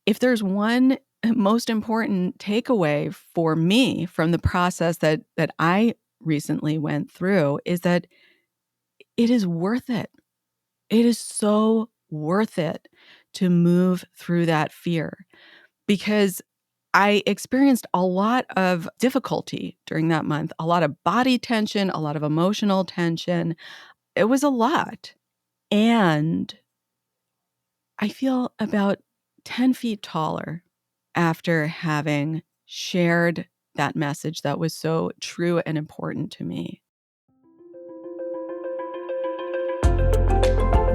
if there's one most important takeaway for me from the process that I recently went through is that it is worth it. It is so worth it to move through that fear because I experienced a lot of difficulty during that month, a lot of body tension, a lot of emotional tension. It was a lot. And I feel about 10 feet taller after having shared that message that was so true and important to me.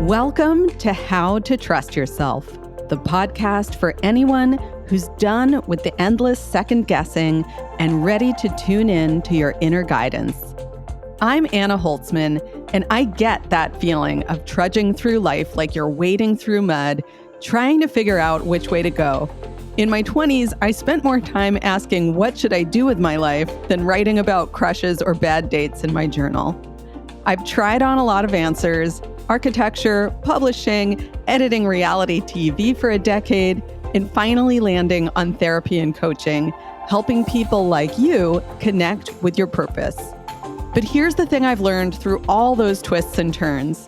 Welcome to How to Trust Yourself, the podcast for anyone who's done with the endless second guessing and ready to tune in to your inner guidance. I'm Anna Holtzman, and I get that feeling of trudging through life like you're wading through mud, trying to figure out which way to go. In my 20s, I spent more time asking what should I do with my life than writing about crushes or bad dates in my journal. I've tried on a lot of answers: architecture, publishing, editing reality TV for a decade, and finally landing on therapy and coaching, helping people like you connect with your purpose. But here's the thing I've learned through all those twists and turns.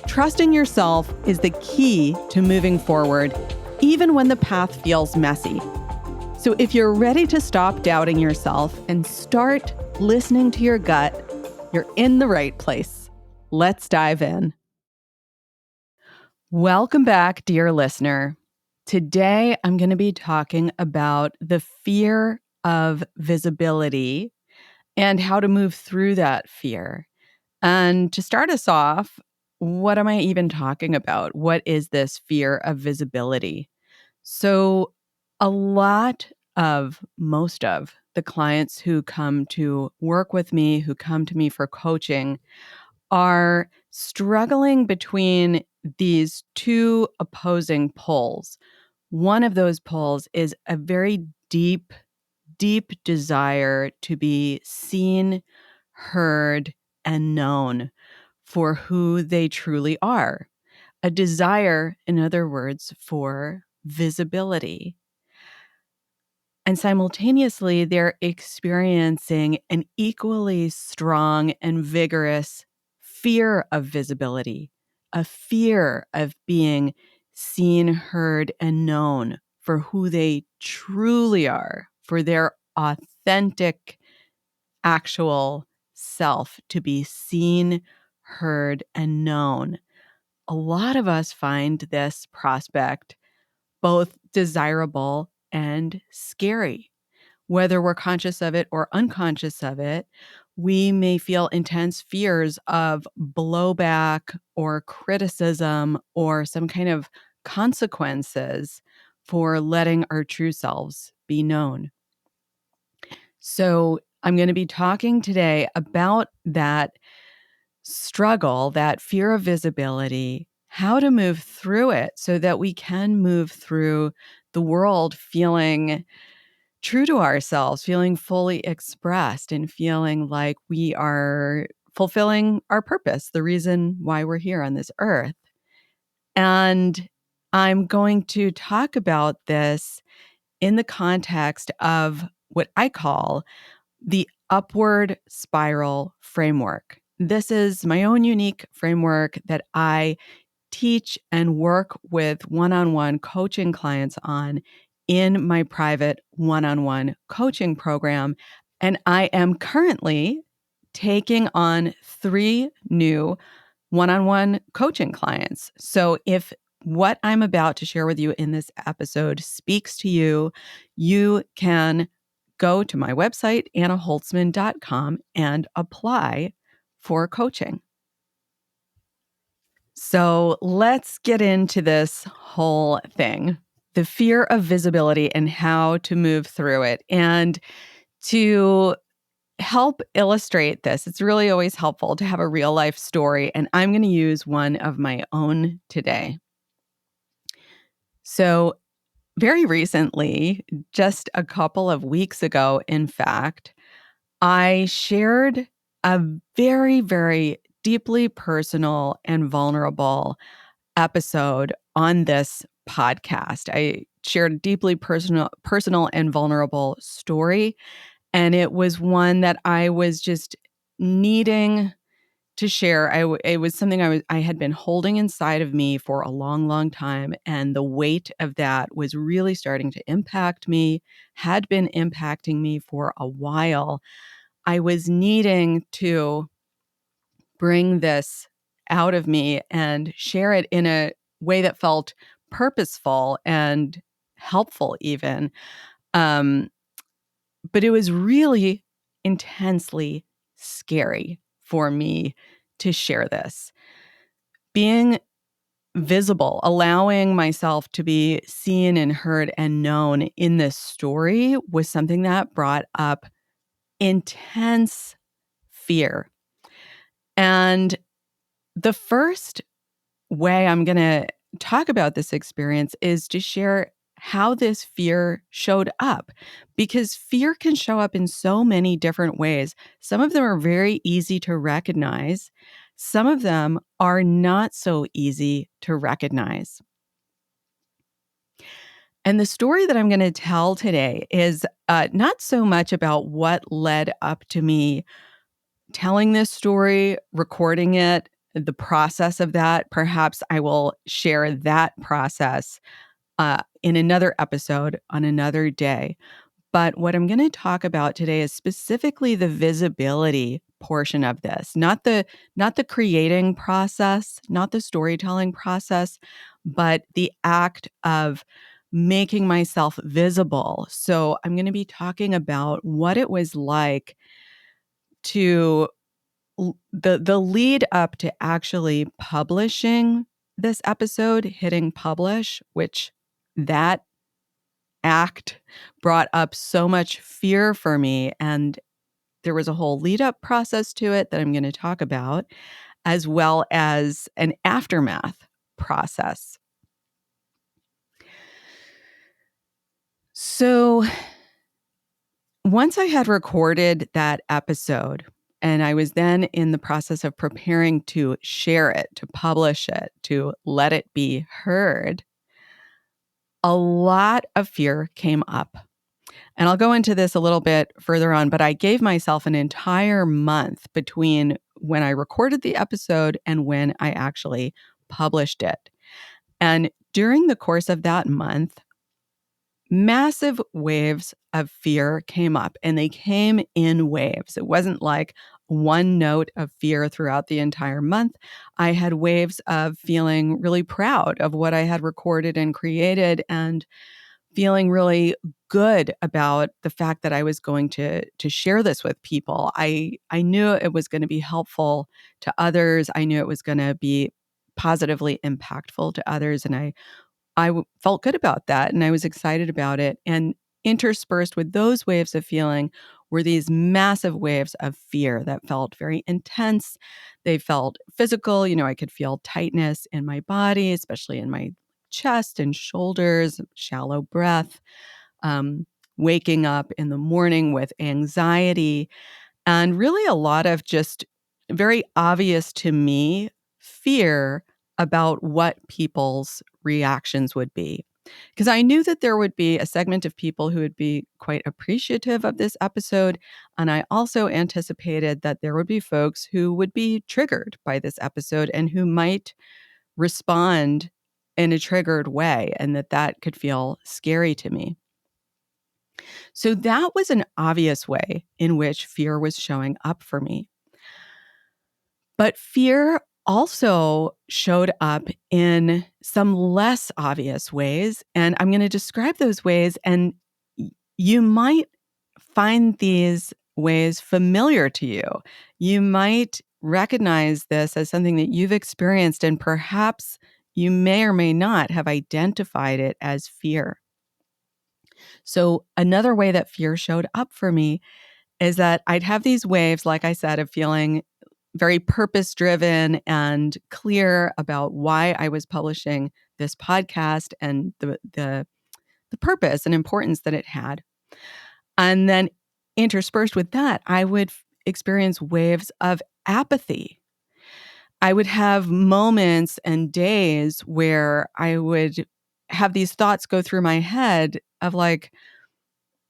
Trusting yourself is the key to moving forward, even when the path feels messy. So if you're ready to stop doubting yourself and start listening to your gut, you're in the right place. Let's dive in. Welcome back, dear listener. Today, I'm going to be talking about the fear of visibility and how to move through that fear. And to start us off, what am I even talking about? What is this fear of visibility? So, most of the clients who come to work with me, who come to me for coaching, are struggling between these two opposing poles. One of those poles is a very deep desire to be seen, heard, and known for who they truly are. A desire, in other words, for visibility. And simultaneously, they're experiencing an equally strong and vigorous fear of visibility, a fear of being seen, heard, and known for who they truly are, for their authentic, actual self, to be seen, heard, and known. A lot of us find this prospect both desirable and scary. Whether we're conscious of it or unconscious of it, we may feel intense fears of blowback or criticism or some kind of consequences for letting our true selves be known. So I'm going to be talking today about that struggle, that fear of visibility, how to move through it so that we can move through the world feeling true to ourselves, feeling fully expressed, and feeling like we are fulfilling our purpose, the reason why we're here on this earth. And I'm going to talk about this in the context of what I call the upward spiral framework. This is my own unique framework that I teach and work with one-on-one coaching clients on in my private one-on-one coaching program. And I am currently taking on 3 new one-on-one coaching clients. So if what I'm about to share with you in this episode speaks to you, you can go to my website, annaholtzman.com, and apply for coaching. So let's get into this whole thing, the fear of visibility and how to move through it. And to help illustrate this, it's really always helpful to have a real life story. And I'm going to use one of my own today. So very recently, just a couple of weeks ago, in fact, I shared a very, very deeply personal and vulnerable episode on this podcast. I shared a deeply personal and vulnerable story. And it was one that I was just needing to share. It was something I had been holding inside of me for a long, long time, and the weight of that was really starting to impact me, had been impacting me for a while. I was needing to bring this out of me and share it in a way that felt purposeful and helpful even. Um, but it was really intensely scary for me to share this. Being visible, allowing myself to be seen and heard and known in this story was something that brought up intense fear. And the first way I'm going to talk about this experience is to share how this fear showed up, because fear can show up in so many different ways. Some of them are very easy to recognize. Some of them are not so easy to recognize. And the story that I'm going to tell today is not so much about what led up to me telling this story, recording it, the process of that. Perhaps I will share that process in another episode on another day. But what I'm going to talk about today is specifically the visibility portion of this, not the creating process, not the storytelling process, but the act of making myself visible. So I'm going to be talking about what it was like to the lead up to actually publishing this episode, hitting publish, which that act brought up so much fear for me. And there was a whole lead up process to it that I'm going to talk about, as well as an aftermath process. So once I had recorded that episode, and I was then in the process of preparing to share it, to publish it, to let it be heard, a lot of fear came up. And I'll go into this a little bit further on, but I gave myself an entire month between when I recorded the episode and when I actually published it. And during the course of that month, massive waves of fear came up, and they came in waves. It wasn't like one note of fear throughout the entire month. I had waves of feeling really proud of what I had recorded and created, and feeling really good about the fact that I was going to share this with people. I knew it was going to be helpful to others. I knew it was going to be positively impactful to others, and I felt good about that, and I was excited about it. And interspersed with those waves of feeling were these massive waves of fear that felt very intense. They felt physical. I could feel tightness in my body, especially in my chest and shoulders, shallow breath, um, waking up in the morning with anxiety, and really a lot of just very obvious to me fear about what people's reactions would be. Because I knew that there would be a segment of people who would be quite appreciative of this episode. And I also anticipated that there would be folks who would be triggered by this episode and who might respond in a triggered way, and that could feel scary to me. So that was an obvious way in which fear was showing up for me. But fear also showed up in some less obvious ways. And I'm going to describe those ways. And you might find these ways familiar to you. You might recognize this as something that you've experienced, and perhaps you may or may not have identified it as fear. So another way that fear showed up for me is that I'd have these waves, like I said, of feeling very purpose-driven and clear about why I was publishing this podcast and the purpose and importance that it had. And then interspersed with that, I would experience waves of apathy. I would have moments and days where I would have these thoughts go through my head of like,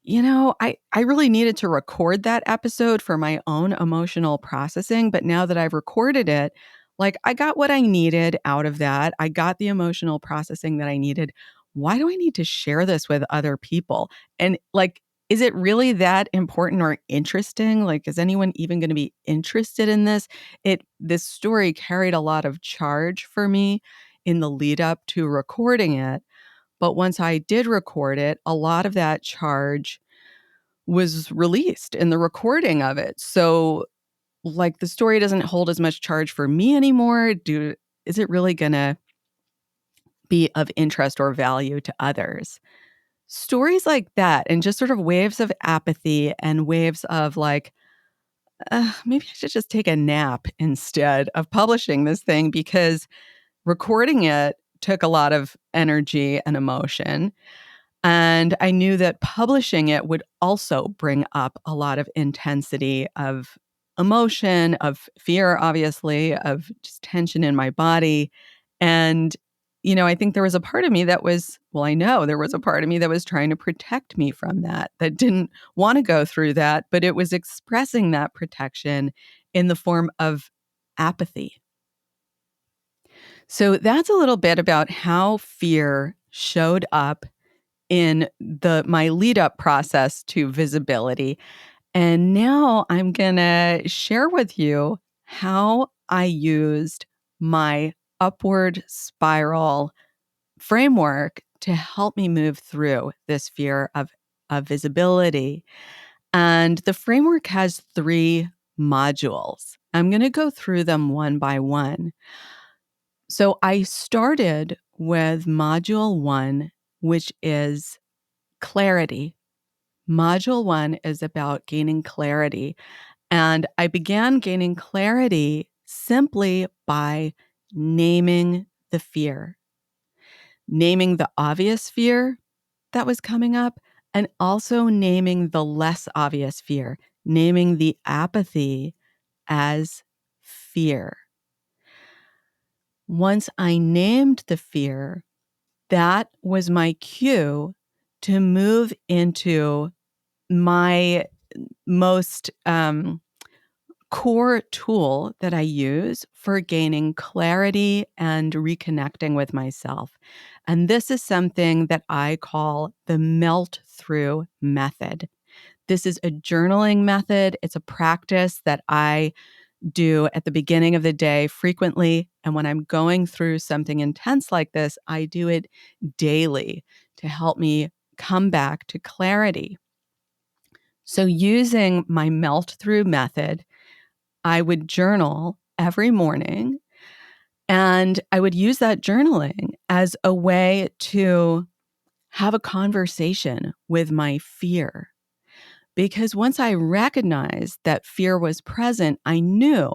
I really needed to record that episode for my own emotional processing, but now that I've recorded it, like I got what I needed out of that. I got the emotional processing that I needed. Why do I need to share this with other people? And like, is it really that important or interesting? Like, is anyone even going to be interested in this? This story carried a lot of charge for me in the lead up to recording it. But once I did record it, a lot of that charge was released in the recording of it. So, like, the story doesn't hold as much charge for me anymore. Is it really going to be of interest or value to others? Stories like that, and just sort of waves of apathy and waves of like, maybe I should just take a nap instead of publishing this thing, because recording it took a lot of energy and emotion. And I knew that publishing it would also bring up a lot of intensity of emotion, of fear, obviously, of just tension in my body. And, I think there was a part of me that was, well, I know there was a part of me that was trying to protect me from that didn't want to go through that, but it was expressing that protection in the form of apathy. So that's a little bit about how fear showed up in my lead up process to visibility. And now I'm going to share with you how I used my upward spiral framework to help me move through this fear of visibility. And the framework has 3 modules. I'm going to go through them one by one. So I started with module 1, which is clarity. Module 1 is about gaining clarity. And I began gaining clarity simply by naming the fear, naming the obvious fear that was coming up, and also naming the less obvious fear, naming the apathy as fear. Once I named the fear, that was my cue to move into my most core tool that I use for gaining clarity and reconnecting with myself. And this is something that I call the melt through method. This is a journaling method. It's a practice that I do at the beginning of the day frequently. And when I'm going through something intense like this, I do it daily to help me come back to clarity. So, using my melt through method, I would journal every morning, and I would use that journaling as a way to have a conversation with my fear. Because once I recognized that fear was present, I knew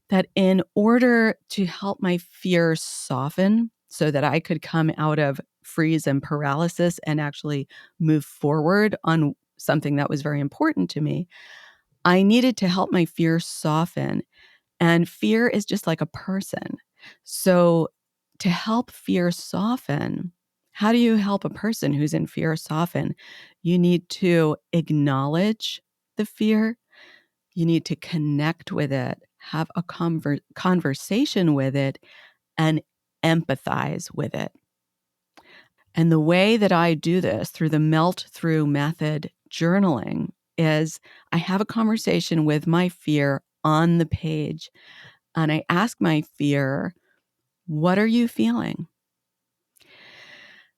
that in order to help my fear soften so that I could come out of freeze and paralysis and actually move forward on something that was very important to me, I needed to help my fear soften. And fear is just like a person. So, to help fear soften, how do you help a person who's in fear soften? You need to acknowledge the fear. You need to connect with it, have a conversation with it, and empathize with it. And the way that I do this through the melt through method journaling is I have a conversation with my fear on the page. And I ask my fear, what are you feeling?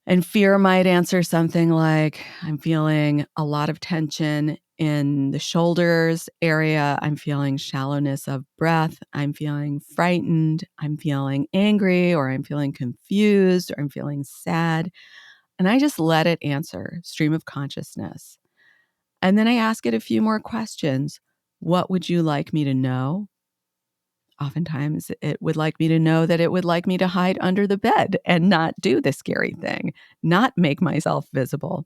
And fear might answer something like, I'm feeling a lot of tension in the shoulders area. I'm feeling shallowness of breath. I'm feeling frightened. I'm feeling angry, or I'm feeling confused, or I'm feeling sad. And I just let it answer, stream of consciousness. And then I ask it a few more questions. What would you like me to know? Oftentimes, it would like me to know that it would like me to hide under the bed and not do the scary thing, not make myself visible.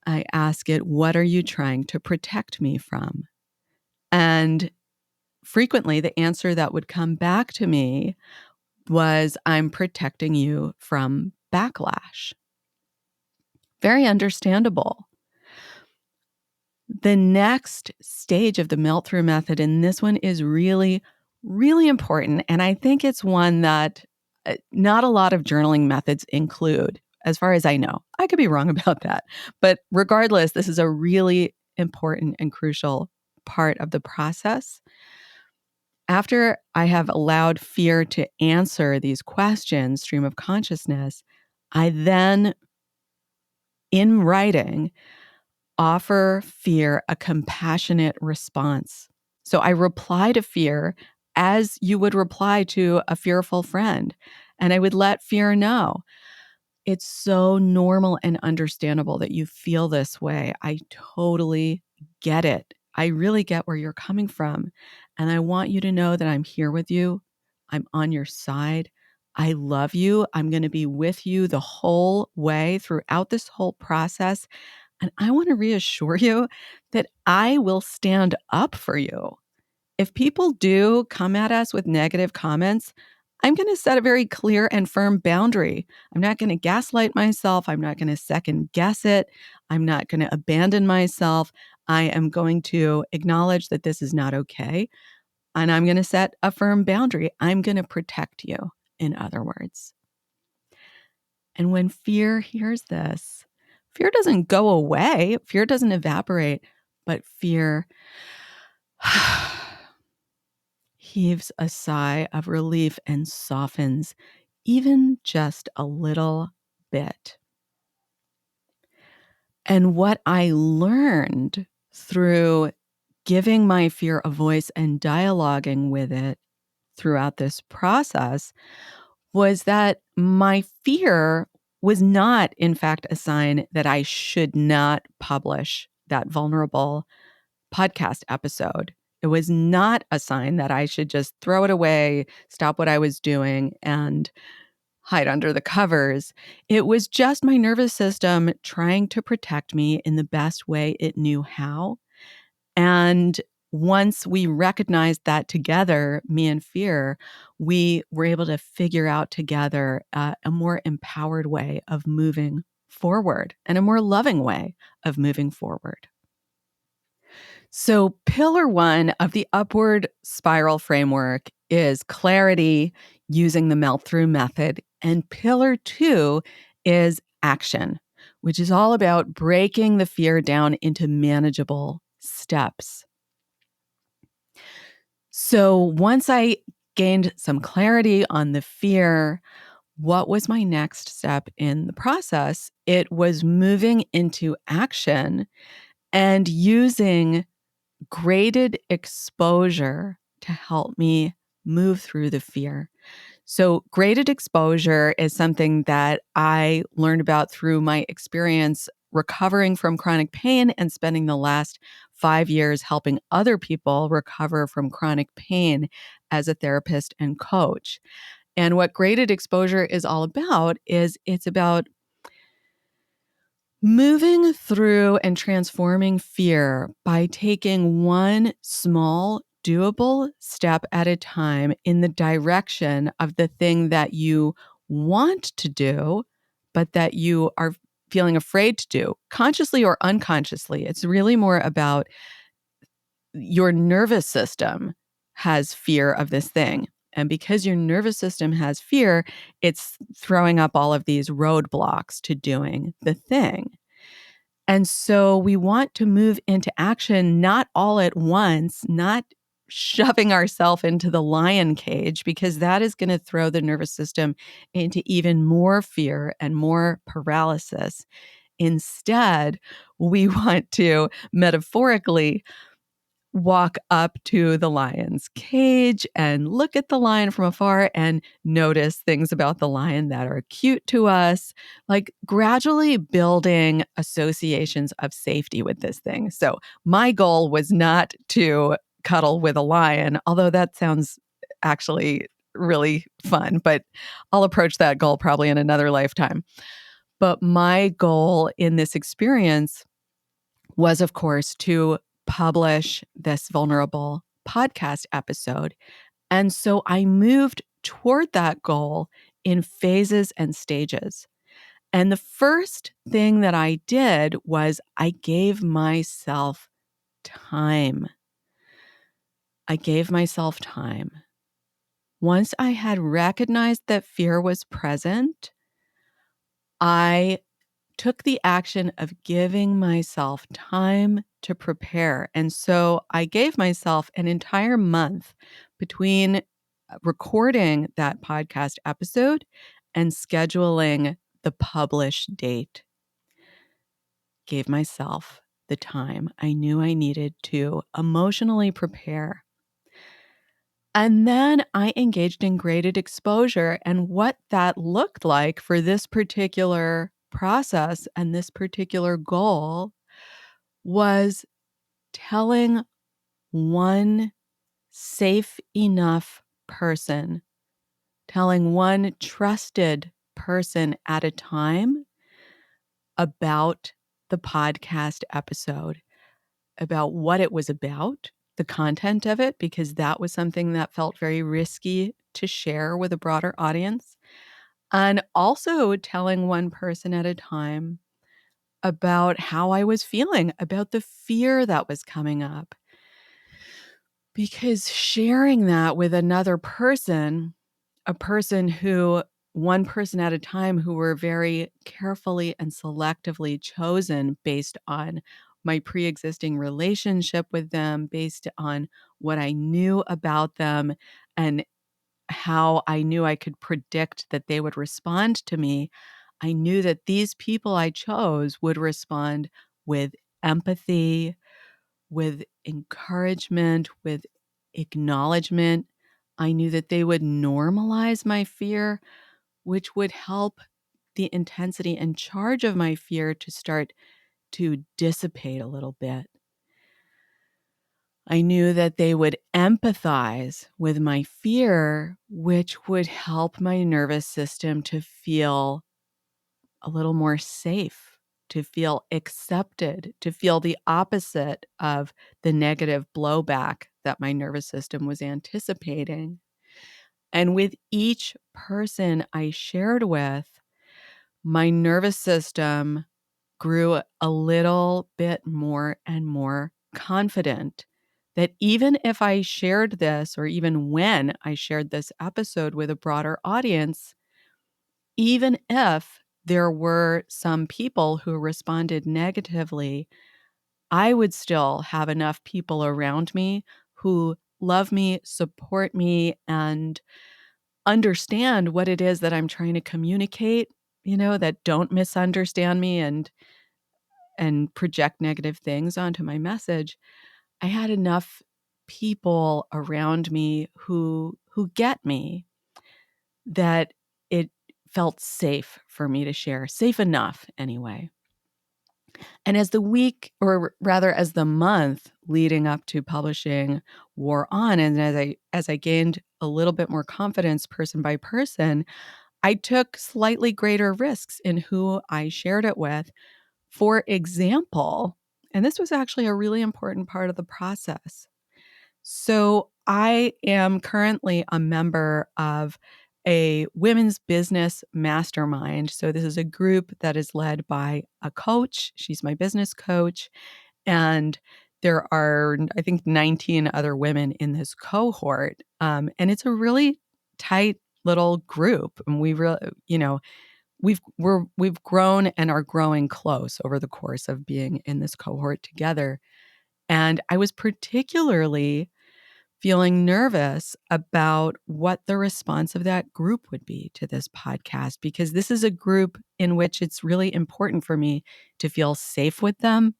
I ask it, what are you trying to protect me from? And frequently, the answer that would come back to me was, I'm protecting you from backlash. Very understandable. The next stage of the melt through method, and this one is really, really important. And I think it's one that not a lot of journaling methods include, as far as I know. I could be wrong about that. But regardless, this is a really important and crucial part of the process. After I have allowed fear to answer these questions, stream of consciousness, I then, in writing, offer fear a compassionate response. So I reply to fear as you would reply to a fearful friend. And I would let fear know it's so normal and understandable that you feel this way. I totally get it. I really get where you're coming from. And I want you to know that I'm here with you. I'm on your side. I love you. I'm going to be with you the whole way throughout this whole process. And I want to reassure you that I will stand up for you. If people do come at us with negative comments, I'm going to set a very clear and firm boundary. I'm not going to gaslight myself. I'm not going to second guess it. I'm not going to abandon myself. I am going to acknowledge that this is not okay. And I'm going to set a firm boundary. I'm going to protect you, in other words. And when fear hears this, fear doesn't go away, fear doesn't evaporate, but fear heaves a sigh of relief and softens even just a little bit. And what I learned through giving my fear a voice and dialoguing with it throughout this process was that my fear was not, in fact, a sign that I should not publish that vulnerable podcast episode. It was not a sign that I should just throw it away, stop what I was doing, and hide under the covers. It was just my nervous system trying to protect me in the best way it knew how. And once we recognized that together, me and fear, we were able to figure out together a more empowered way of moving forward and a more loving way of moving forward. So, pillar one of the upward spiral framework is clarity using the melt through method. And pillar two is action, which is all about breaking the fear down into manageable steps. So, once I gained some clarity on the fear, what was my next step in the process? It was moving into action and using graded exposure to help me move through the fear. So, graded exposure is something that I learned about through my experience recovering from chronic pain and spending the last 5 years helping other people recover from chronic pain as a therapist and coach. And what graded exposure is all about is it's about moving through and transforming fear by taking one small, doable step at a time in the direction of the thing that you want to do, but that you are feeling afraid to do, consciously or unconsciously. It's really more about your nervous system has fear of this thing. And because your nervous system has fear, it's throwing up all of these roadblocks to doing the thing. And so we want to move into action, not all at once, not shoving ourselves into the lion cage, because that is going to throw the nervous system into even more fear and more paralysis. Instead, we want to metaphorically walk up to the lion's cage and look at the lion from afar and notice things about the lion that are cute to us, like gradually building associations of safety with this thing. So my goal was not to cuddle with a lion, although that sounds actually really fun, but I'll approach that goal probably in another lifetime. But my goal in this experience was, of course, to publish this vulnerable podcast episode. And so I moved toward that goal in phases and stages. And the first thing that I did was I gave myself time. I gave myself time. Once I had recognized that fear was present, I took the action of giving myself time to prepare. And so I gave myself an entire month between recording that podcast episode and scheduling the publish date. Gave myself the time I knew I needed to emotionally prepare. And then I engaged in graded exposure. And what that looked like for this particular process and this particular goal was telling one safe enough person, telling one trusted person at a time about the podcast episode, about what it was about, the content of it, because that was something that felt very risky to share with a broader audience. And also telling one person at a time about how I was feeling, about the fear that was coming up. Because sharing that with another person, a person who, one person at a time, who were very carefully and selectively chosen based on my pre-existing relationship with them, based on what I knew about them and how I knew I could predict that they would respond to me. I knew that these people I chose would respond with empathy, with encouragement, with acknowledgement. I knew that they would normalize my fear, which would help the intensity and charge of my fear to start to dissipate a little bit. I knew that they would empathize with my fear, which would help my nervous system to feel a little more safe, to feel accepted, to feel the opposite of the negative blowback that my nervous system was anticipating. And with each person I shared with, my nervous system grew a little bit more and more confident that even if I shared this, or even when I shared this episode with a broader audience, even if there were some people who responded negatively, I would still have enough people around me who love me, support me, and understand what it is that I'm trying to communicate, that don't misunderstand me and project negative things onto my message. I had enough people around me who get me, that it felt safe for me to share, safe enough anyway. And as the week, or rather as the month leading up to publishing wore on, and as I gained a little bit more confidence person by person, I took slightly greater risks in who I shared it with. For example, and this was actually a really important part of the process. So I am currently a member of a women's business mastermind. So this is a group that is led by a coach. She's my business coach. And there are, I think, 19 other women in this cohort. And it's a really tight little group. And we really, we've grown and are growing close over the course of being in this cohort together. And I was particularly feeling nervous about what the response of that group would be to this podcast, because this is a group in which it's really important for me to feel safe with them,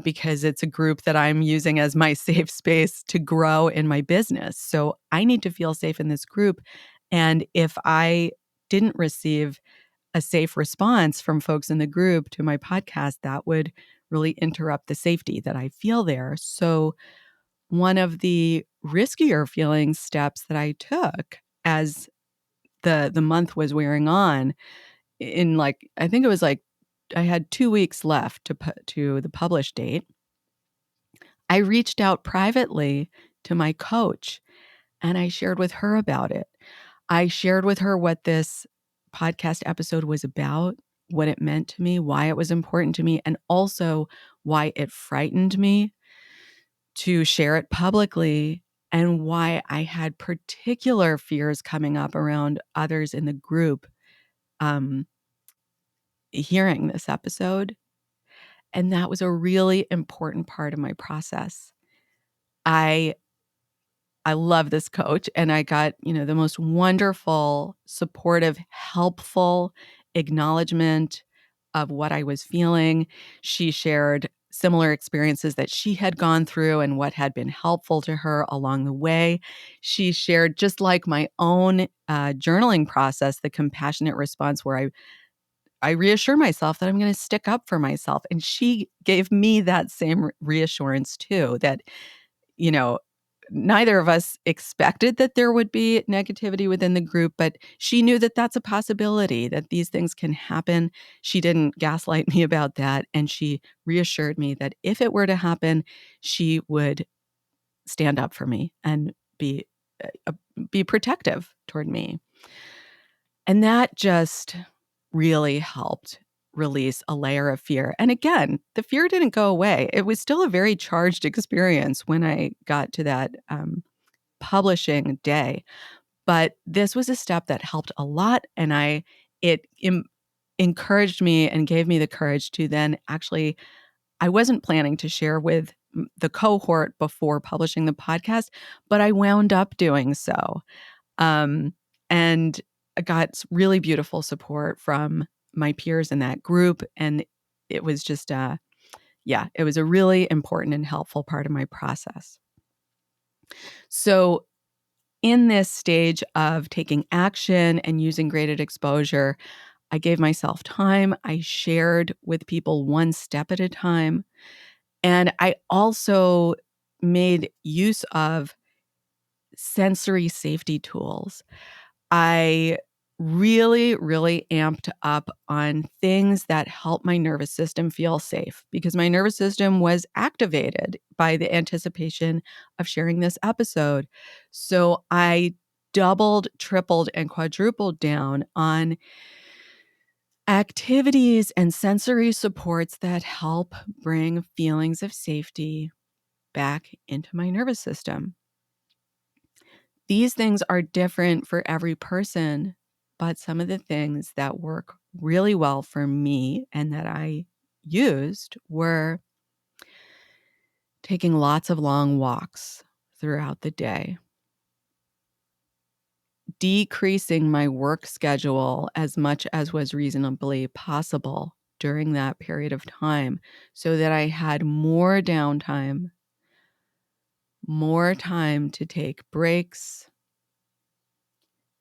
because it's a group that I'm using as my safe space to grow in my business. So I need to feel safe in this group. And if I didn't receive a safe response from folks in the group to my podcast, that would really interrupt the safety that I feel there. So one of the riskier feeling steps that I took as the month was wearing on, in I think it was I had 2 weeks left to put to the publish date. I reached out privately to my coach and I shared with her about it. I shared with her what this podcast episode was about. what it meant to me, why it was important to me, and also why it frightened me to share it publicly, and why I had particular fears coming up around others in the group um, hearing this episode. And that was a really important part of my process. I I love this coach, and I got, the most wonderful, supportive, helpful acknowledgement of what I was feeling. She shared similar experiences that she had gone through and what had been helpful to her along the way. She shared, just like my own journaling process, the compassionate response where I reassure myself that I'm going to stick up for myself. And she gave me that same reassurance too, that, you know, neither of us expected that there would be negativity within the group, but she knew that that's a possibility, that these things can happen. She didn't gaslight me about that. And she reassured me that if it were to happen, she would stand up for me and uh, be protective toward me. And that just really helped release a layer of fear. And again, the fear didn't go away. It was still a very charged experience when I got to that publishing day. But this was a step that helped a lot. And it encouraged me and gave me the courage to then actually, I wasn't planning to share with the cohort before publishing the podcast, but I wound up doing so. Um, and I got really beautiful support from my peers in that group. And it was just, it was a really important and helpful part of my process. So, in this stage of taking action and using graded exposure, I gave myself time. I shared with people one step at a time. And I also made use of sensory safety tools. I really, really amped up on things that help my nervous system feel safe, because my nervous system was activated by the anticipation of sharing this episode. So I doubled, tripled, and quadrupled down on activities and sensory supports that help bring feelings of safety back into my nervous system. These things are different for every person, but some of the things that work really well for me and that I used were taking lots of long walks throughout the day, decreasing my work schedule as much as was reasonably possible during that period of time so that I had more downtime, more time to take breaks,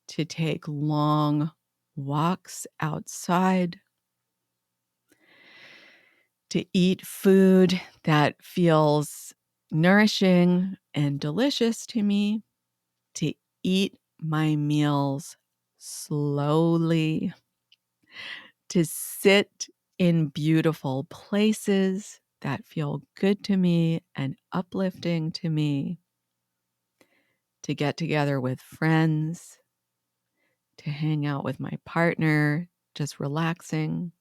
to take long walks outside, to eat food that feels nourishing and delicious to me, to eat my meals slowly, to sit in beautiful places that feel good to me and uplifting to me, to get together with friends, to hang out with my partner, just relaxing,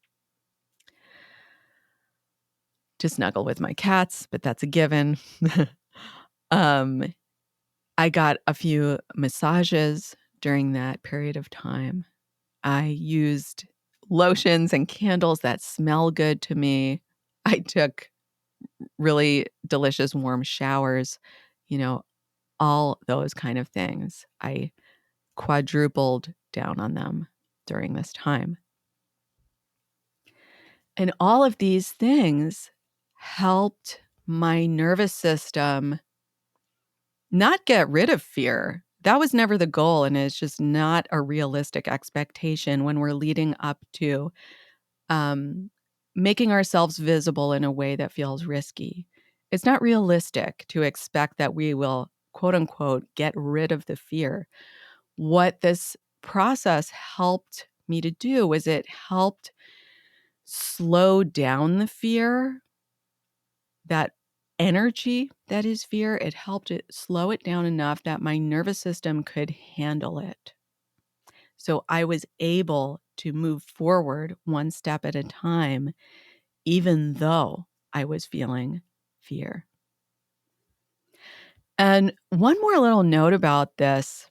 to snuggle with my cats, but that's a given. um, I got a few massages during that period of time. I used lotions and candles that smell good to me. I took really delicious warm showers, you know, all those kind of things. I quadrupled down on them during this time. And all of these things helped my nervous system not get rid of fear. That was never the goal, and it's just not a realistic expectation when we're leading up to um, making ourselves visible in a way that feels risky. It's not realistic to expect that we will, quote unquote, get rid of the fear. What this process helped me to do was it helped slow down the fear, that energy that is fear. It helped it slow it down enough that my nervous system could handle it. So I was able to move forward one step at a time, even though I was feeling fear. And one more little note about this.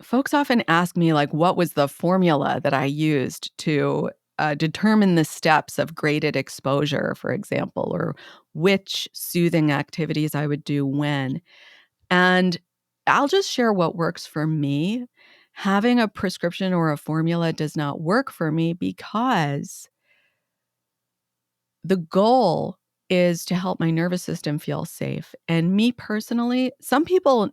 Folks often ask me, like, what was the formula that I used to determine the steps of graded exposure, for example, or which soothing activities I would do when. And I'll just share what works for me. Having a prescription or a formula does not work for me because the goal is to help my nervous system feel safe. And me personally, some people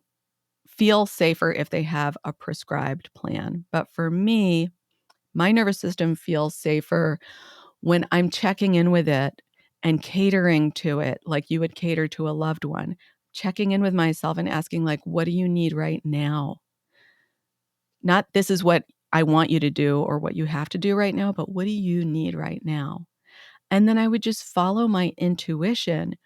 feel safer if they have a prescribed plan. But for me, my nervous system feels safer when I'm checking in with it and catering to it like you would cater to a loved one. Checking in with myself and asking, like, what do you need right now? Not this is what I want you to do or what you have to do right now, but what do you need right now? And then I would just follow my intuition.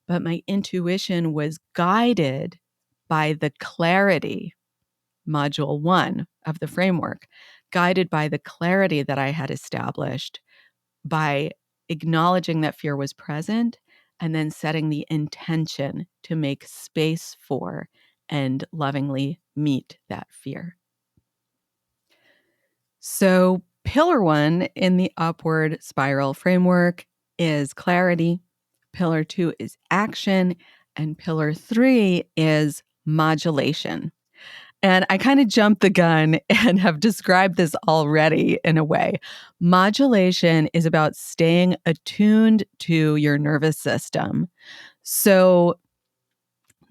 But my intuition was guided by the clarity, module 1 of the framework, guided by the clarity that I had established by acknowledging that fear was present and then setting the intention to make space for and lovingly meet that fear. So, pillar 1 in the upward spiral framework is clarity, pillar 2 is action, and pillar 3 is modulation. And I kind of jumped the gun and have described this already in a way. Modulation is about staying attuned to your nervous system. So,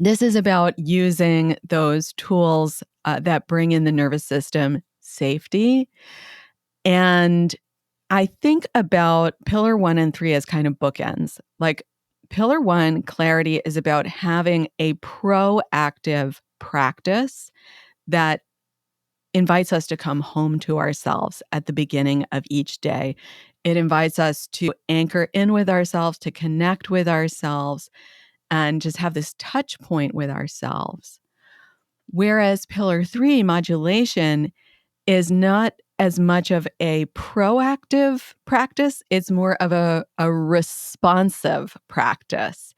this is about using those tools that bring in the nervous system safety. And I think about pillar 1 and 3 as kind of bookends. Like, pillar 1, clarity, is about having a proactive practice that invites us to come home to ourselves at the beginning of each day. It invites us to anchor in with ourselves, to connect with ourselves, and just have this touch point with ourselves. Whereas pillar 3, modulation, is not as much of a proactive practice. It's more of a responsive practice.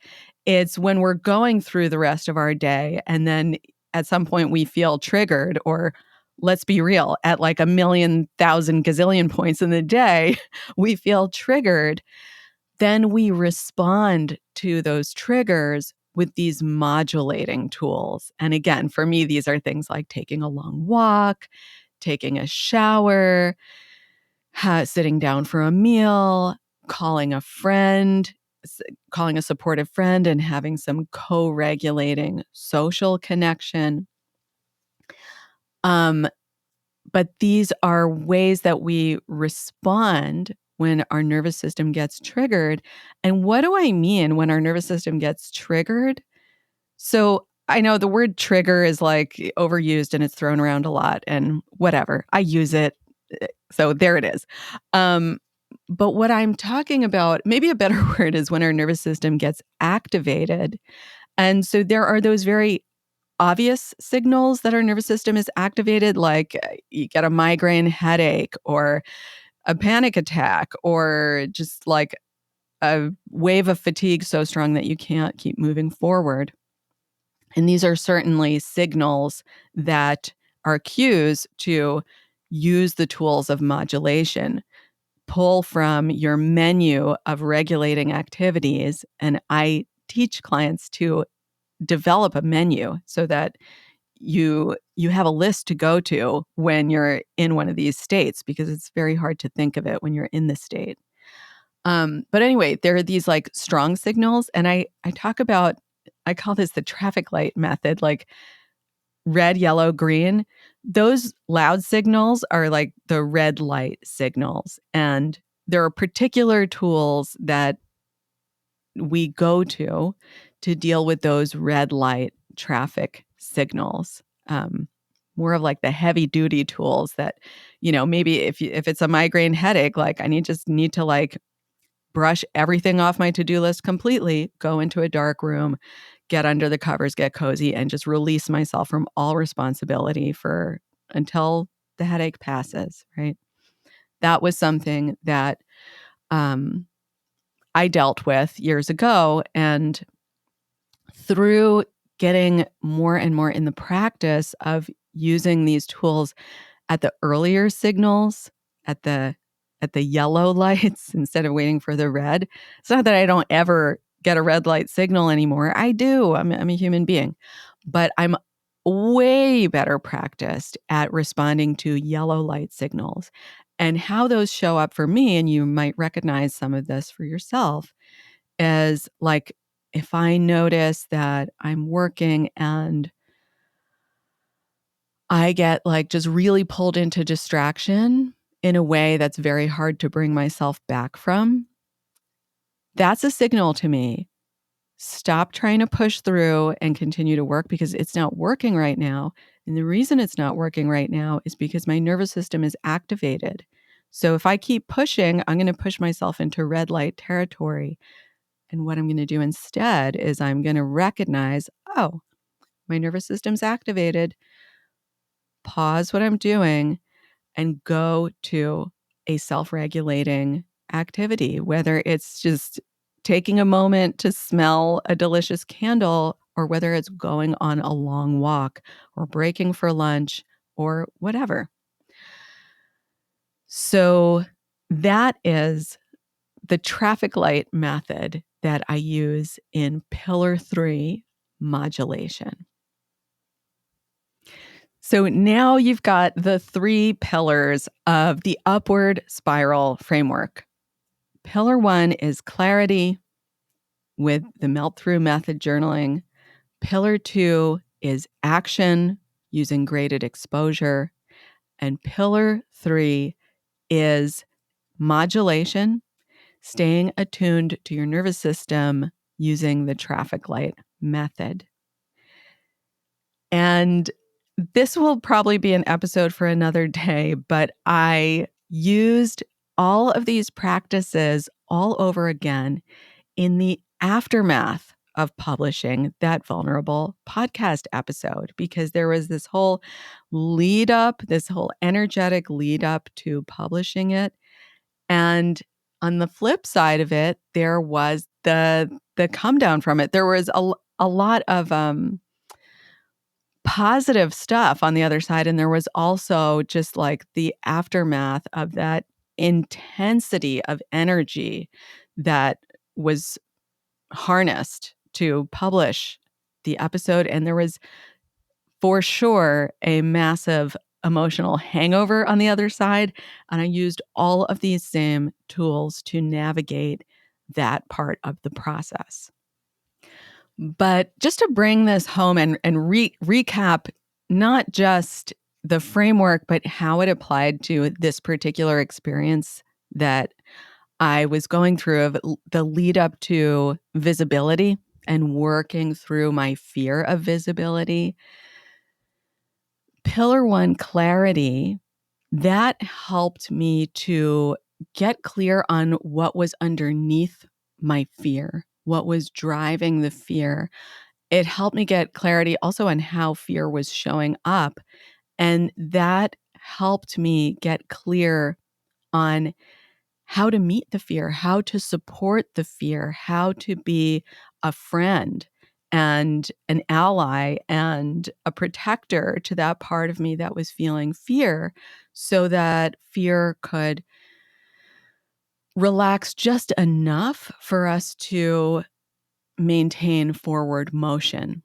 It's when we're going through the rest of our day and then at some point we feel triggered, or let's be real, at like a million, thousand, gazillion points in the day, we feel triggered. Then we respond to those triggers with these modulating tools. And again, for me, these are things like taking a long walk, taking a shower, sitting down for a meal, calling a friend, calling a supportive friend, and having some co-regulating social connection. But these are ways that we respond when our nervous system gets triggered. And what do I mean when our nervous system gets triggered? So I know the word trigger is like overused and it's thrown around a lot and whatever. I use it. So there it is. But what I'm talking about, maybe a better word, is when our nervous system gets activated. And so there are those very obvious signals that our nervous system is activated, like you get a migraine headache or a panic attack or just like a wave of fatigue so strong that you can't keep moving forward. And these are certainly signals that are cues to use the tools of modulation. Pull from your menu of regulating activities. And I teach clients to develop a menu so that you have a list to go to when you're in one of these states, because it's very hard to think of it when you're in the state. But anyway, there are these like strong signals, and I talk about, I call this the traffic light method, like red, yellow, green. Those loud signals are like the red light signals, and there are particular tools that we go to deal with those red light traffic signals. More of like the heavy duty tools that, maybe if it's a migraine headache, like I just need to like brush everything off my to-do list completely, go into a dark room, get under the covers, get cozy, and just release myself from all responsibility for until the headache passes, right? That was something that I dealt with years ago. And through getting more and more in the practice of using these tools at the earlier signals, at the yellow lights instead of waiting for the red. It's not that I don't ever get a red light signal anymore. I do. I'm a human being. But I'm way better practiced at responding to yellow light signals. And how those show up for me, and you might recognize some of this for yourself, is like if I notice that I'm working and I get like just really pulled into distraction in a way that's very hard to bring myself back from, that's a signal to me. Stop trying to push through and continue to work because it's not working right now. And the reason it's not working right now is because my nervous system is activated. So if I keep pushing, I'm going to push myself into red light territory. And what I'm going to do instead is I'm going to recognize, oh, my nervous system's activated. Pause what I'm doing and go to a self-regulating activity, whether it's just taking a moment to smell a delicious candle or whether it's going on a long walk or breaking for lunch or whatever. So that is the traffic light method that I use in Pillar 3 modulation. So now you've got the 3 pillars of the upward spiral framework. Pillar 1 is clarity with the melt through method journaling. Pillar 2 is action using graded exposure. And pillar 3 is modulation, staying attuned to your nervous system using the traffic light method. And this will probably be an episode for another day, but I used all of these practices all over again in the aftermath of publishing that vulnerable podcast episode because there was this whole lead up, this whole energetic lead up to publishing it. And on the flip side of it, there was the come down from it. There was a lot of positive stuff on the other side. And there was also just like the aftermath of that intensity of energy that was harnessed to publish the episode. And there was for sure a massive emotional hangover on the other side. And I used all of these same tools to navigate that part of the process. But just to bring this home and recap not just the framework, but how it applied to this particular experience that I was going through of the lead up to visibility and working through my fear of visibility. Pillar 1, clarity, that helped me to get clear on what was underneath my fear, what was driving the fear. It helped me get clarity also on how fear was showing up. And that helped me get clear on how to meet the fear, how to support the fear, how to be a friend and an ally and a protector to that part of me that was feeling fear so that fear could relax just enough for us to maintain forward motion.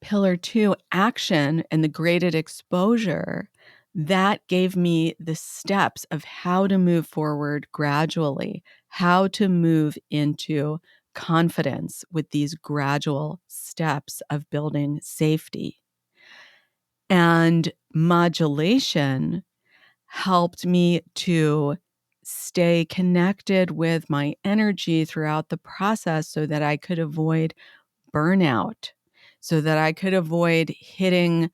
Pillar 2, action and the graded exposure, that gave me the steps of how to move forward gradually, how to move into confidence with these gradual steps of building safety. And modulation helped me to stay connected with my energy throughout the process so that I could avoid burnout, so that I could avoid hitting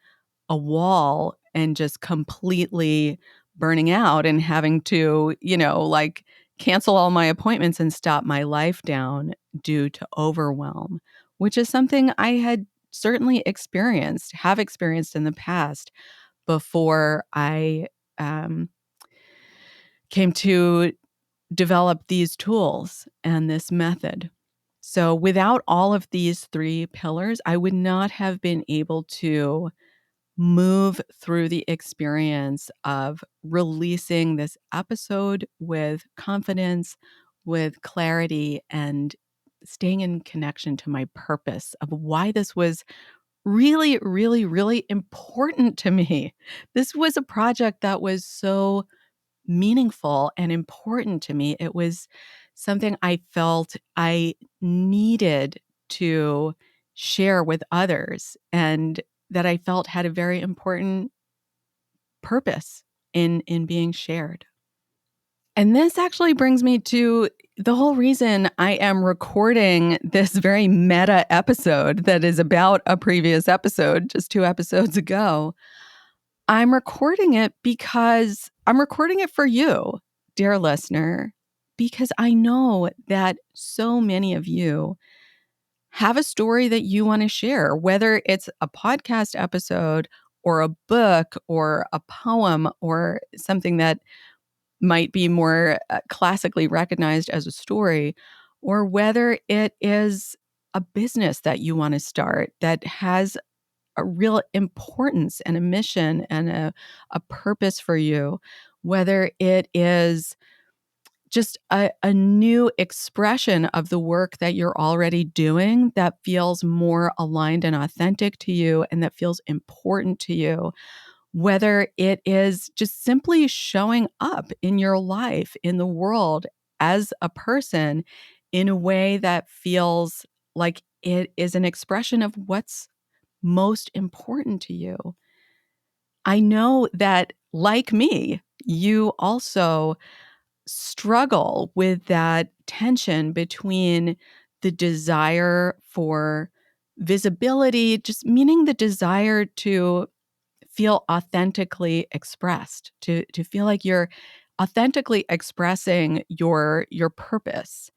a wall and just completely burning out and having to, like cancel all my appointments and stop my life down due to overwhelm, which is something I had certainly have experienced in the past. before I came to develop these tools and this method. So without all of these three pillars, I would not have been able to move through the experience of releasing this episode with confidence, with clarity, and staying in connection to my purpose of why this was really, really, really important to me. This was a project that was so meaningful and important to me. It was something I felt I needed to share with others and that I felt had a very important purpose in being shared. And this actually brings me to the whole reason I am recording this very meta episode that is about a previous episode just 2 episodes ago. I'm recording it because I'm recording it for you, dear listener, because I know that so many of you have a story that you want to share, whether it's a podcast episode or a book or a poem or something that might be more classically recognized as a story, or whether it is a business that you want to start that has a real importance and a mission and a purpose for you, whether it is just a new expression of the work that you're already doing that feels more aligned and authentic to you and that feels important to you, whether it is just simply showing up in your life, in the world as a person in a way that feels like it is an expression of what's most important to you. I know that, like me, you also struggle with that tension between the desire for visibility, just meaning the desire to feel authentically expressed, to feel like you're authentically expressing your purpose,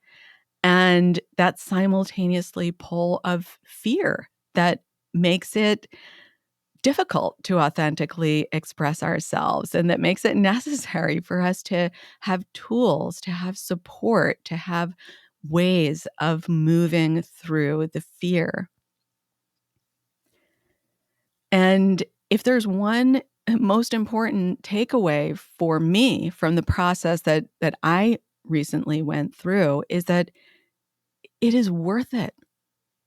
and that simultaneously pull of fear that makes it difficult to authentically express ourselves and that makes it necessary for us to have tools, to have support, to have ways of moving through the fear. And if there's one most important takeaway for me from the process that I recently went through is that it is worth it.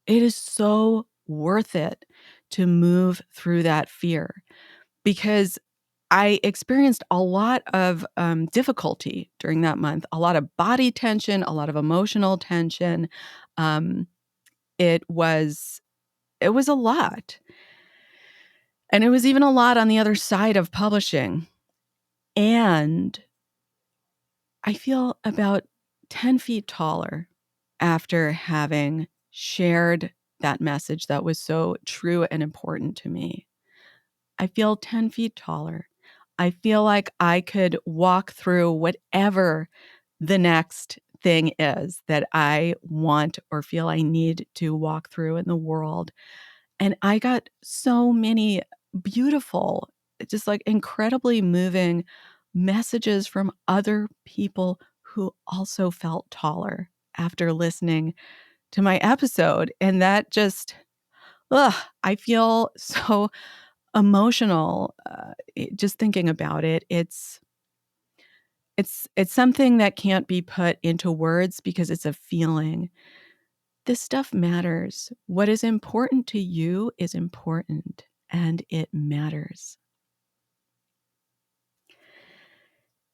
It is so worth it to move through that fear because I experienced a lot of difficulty during that month, a lot of body tension, a lot of emotional tension. Um, it was it was a lot, and it was even a lot on the other side of publishing. And I feel about 10 feet taller after having shared that message that was so true and important to me. I feel 10 feet taller. I feel like I could walk through whatever the next thing is that I want or feel I need to walk through in the world. And I got so many beautiful, just like incredibly moving messages from other people who also felt taller after listening to my episode. And that just, I feel so emotional, just thinking about it. It's something that can't be put into words because it's a feeling. This stuff matters. What is important to you is important, and it matters.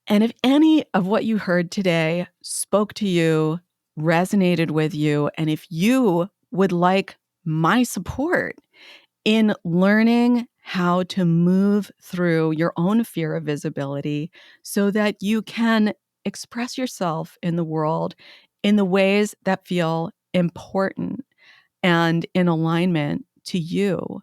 And if any of what you heard today spoke to you, resonated with you, and if you would like my support in learning how to move through your own fear of visibility so that you can express yourself in the world in the ways that feel important and in alignment to you,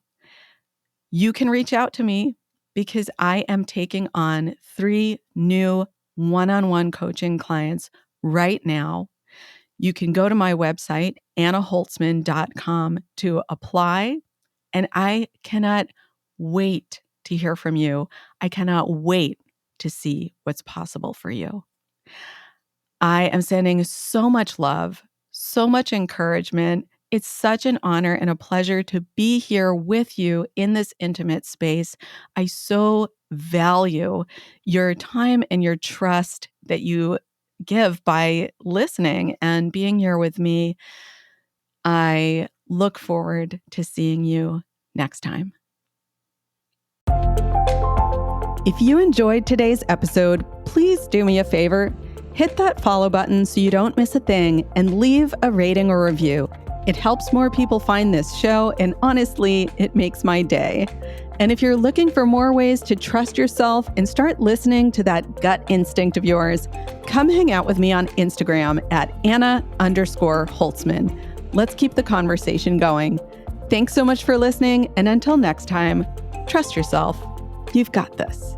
you can reach out to me because I am taking on 3 new one-on-one coaching clients right now. You can go to my website, annaholtzman.com, to apply. And I cannot wait to hear from you. I cannot wait to see what's possible for you. I am sending so much love, so much encouragement. It's such an honor and a pleasure to be here with you in this intimate space. I so value your time and your trust that you give by listening and being here with me. I look forward to seeing you next time. If you enjoyed today's episode, please do me a favor. Hit that follow button so you don't miss a thing and leave a rating or review. It helps more people find this show, and honestly, it makes my day. And if you're looking for more ways to trust yourself and start listening to that gut instinct of yours, come hang out with me on Instagram at Anna_Holtzman. Let's keep the conversation going. Thanks so much for listening, and until next time, trust yourself. You've got this.